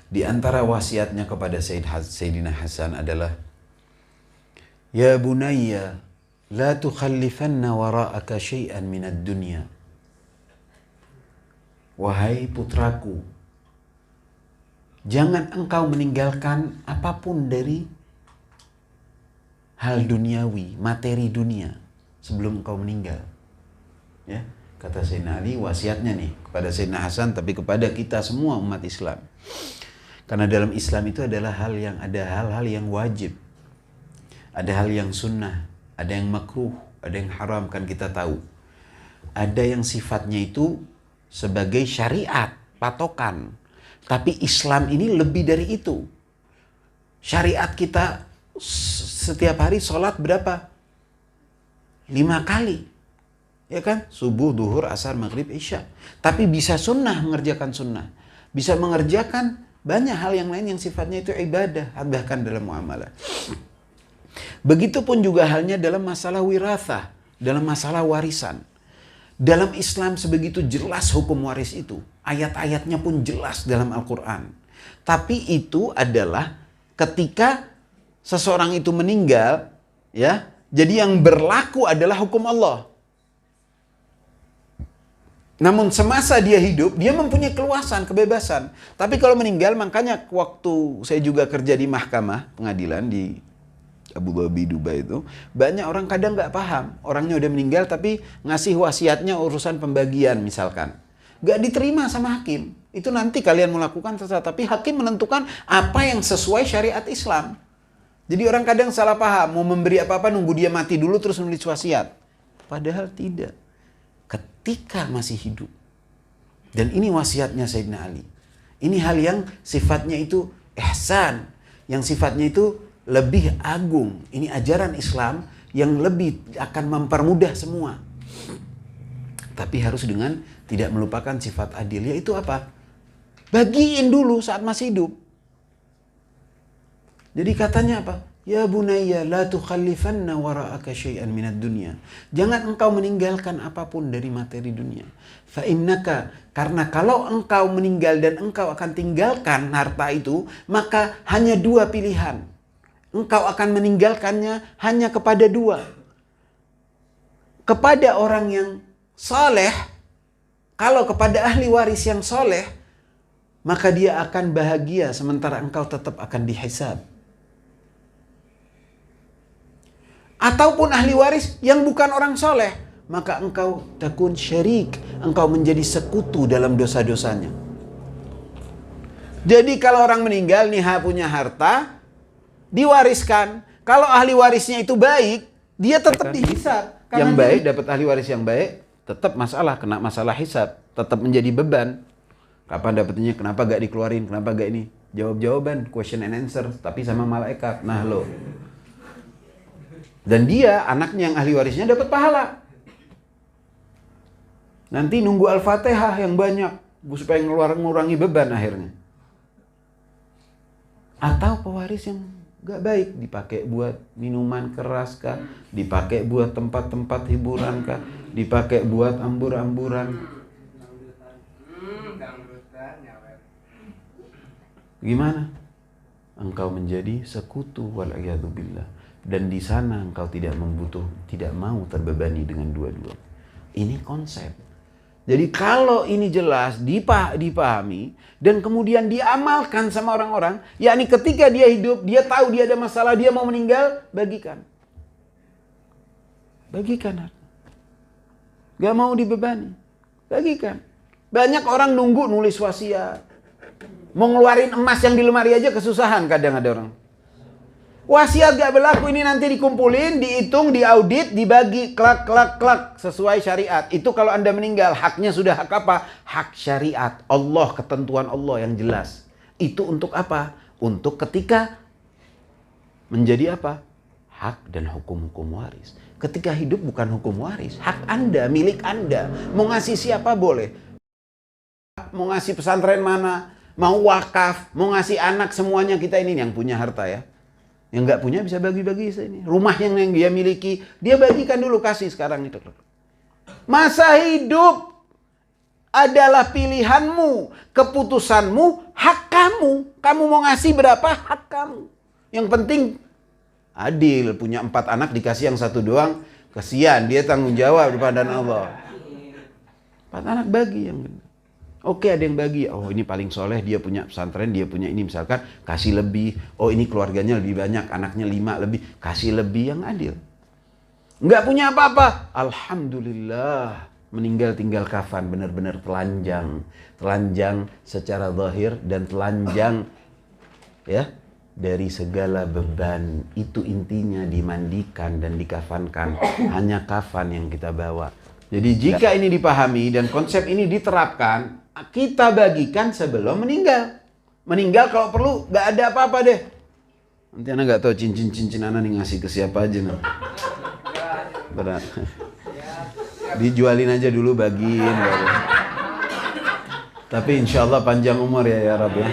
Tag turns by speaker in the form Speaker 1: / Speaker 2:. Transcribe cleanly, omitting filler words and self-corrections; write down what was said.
Speaker 1: Di antara wasiatnya kepada Sayyidina Hasan adalah, Ya bunayya, la tukhallifanna wara'aka syai'an minad dunya. Wahai putraku, jangan engkau meninggalkan apapun dari hal duniawi, materi dunia sebelum engkau meninggal. Ya, kata Sayyidina Ali, wasiatnya nih kepada Sayyidina Hasan, tapi kepada kita semua umat Islam. Karena dalam Islam itu adalah ada hal-hal yang wajib, ada hal yang sunnah, ada yang makruh, ada yang haram, kan kita tahu. Ada yang sifatnya itu sebagai syariat, patokan. Tapi Islam ini lebih dari itu. Syariat kita setiap hari sholat berapa? 5 kali. Ya kan? Subuh, duhur, asar, maghrib, isya. Tapi bisa sunnah mengerjakan sunnah. Bisa mengerjakan banyak hal yang lain yang sifatnya itu ibadah. Bahkan dalam muamalah. Begitupun juga halnya dalam masalah wirathah. Dalam masalah warisan. Dalam Islam sebegitu jelas hukum waris itu. Ayat-ayatnya pun jelas dalam Al-Quran. Tapi itu adalah ketika seseorang itu meninggal, ya, jadi yang berlaku adalah hukum Allah. Namun semasa dia hidup, dia mempunyai keluasan, kebebasan. Tapi kalau meninggal, makanya waktu saya juga kerja di mahkamah pengadilan di Abu Dhabi, Dubai itu, banyak orang kadang nggak paham. Orangnya udah meninggal tapi ngasih wasiatnya urusan pembagian misalkan. Nggak diterima sama hakim. Itu nanti kalian melakukan terserah. Tapi hakim menentukan apa yang sesuai syariat Islam. Jadi orang kadang salah paham. Mau memberi apa-apa nunggu dia mati dulu terus menulis wasiat. Padahal tidak. Ketika masih hidup. Dan ini wasiatnya Sayyidina Ali. Ini hal yang sifatnya itu ihsan. Yang sifatnya itu lebih agung. Ini ajaran Islam yang lebih akan mempermudah semua. Tapi harus dengan tidak melupakan sifat adil. Yaitu apa? Bagiin dulu saat masih hidup. Jadi katanya apa? Ya bunayya la tukhallifanna wara'aka syai'an minad dunya. Jangan engkau meninggalkan apapun dari materi dunia. Fa innaka, karena kalau engkau meninggal dan engkau akan tinggalkan harta itu, maka hanya 2 pilihan. Engkau akan meninggalkannya hanya kepada 2. Kepada orang yang saleh, kalau kepada ahli waris yang saleh, maka dia akan bahagia sementara engkau tetap akan dihisab. Ataupun ahli waris yang bukan orang saleh, maka engkau takun syarik, engkau menjadi sekutu dalam dosa-dosanya. Jadi kalau orang meninggal nih punya harta, diwariskan. Kalau ahli warisnya itu baik, dia tetap dihisab. Yang baik dapat ahli waris yang baik, tetap kena masalah hisab, tetap menjadi beban. Kapan dapetnya? Kenapa gak dikeluarin? Kenapa gak ini? Jawab-jawaban, question and answer, tapi sama malaikat. Nah lo. Dan dia, anaknya yang ahli warisnya dapat pahala. Nanti nunggu Al-Fatihah yang banyak, supaya ngurangi beban akhirnya. Atau pewaris yang gak baik, dipakai buat minuman keras kah, dipakai buat tempat-tempat hiburan kah, dipakai buat ambur-amburan. Gimana? Engkau menjadi sekutu wal'iyadzubillah. Dan di sana engkau tidak mau terbebani dengan dua-dua. Ini konsep. Jadi kalau ini jelas dipahami dan kemudian diamalkan sama orang-orang, yakni ketika dia hidup, dia tahu dia ada masalah, dia mau meninggal, bagikan. Bagikan. Gak mau dibebani. Bagikan. Banyak orang nunggu nulis wasiat. Mau ngeluarin emas yang di lemari aja kesusahan kadang ada orang. Wasiat gak berlaku, ini nanti dikumpulin, dihitung, diaudit, dibagi, klak, sesuai syariat. Itu kalau Anda meninggal, haknya sudah hak apa? Hak syariat. Allah, ketentuan Allah yang jelas. Itu untuk apa? Untuk ketika menjadi apa? Hak dan hukum-hukum waris. Ketika hidup bukan hukum waris. Hak Anda, milik Anda. Mau ngasih siapa boleh. Mau ngasih pesantren mana, mau wakaf, mau ngasih anak, semuanya kita ini yang punya harta ya. Yang nggak punya bisa bagi-bagi ini. Rumah yang dia miliki, dia bagikan dulu, kasih sekarang itu. Masa hidup adalah pilihanmu, keputusanmu, hak kamu. kamu. Kamu mau ngasih berapa, hak kamu. Yang penting adil. Punya 4 anak dikasih yang 1 doang, kasihan, dia tanggung jawab di hadapan Allah. 4 anak bagi yang benar. Oke, ada yang bagi. Oh, ini paling soleh, dia punya pesantren, dia punya ini, misalkan kasih lebih. Oh, ini keluarganya lebih banyak, anaknya 5 lebih, kasih lebih, yang adil. Nggak punya apa-apa, alhamdulillah, meninggal tinggal kafan, benar-benar telanjang. Telanjang secara zahir dan telanjang ya dari segala beban. Itu intinya, dimandikan dan dikafankan. Hanya kafan yang kita bawa. Jadi jika ini dipahami dan konsep ini diterapkan, kita bagikan sebelum meninggal. Meninggal kalau perlu nggak ada apa-apa deh. Nanti anak nggak tahu cincin-cincin anak nih ngasih ke siapa aja nih. Berat. Dijualin aja dulu, bagiin. Tapi insya Allah panjang umur ya Rabb ya.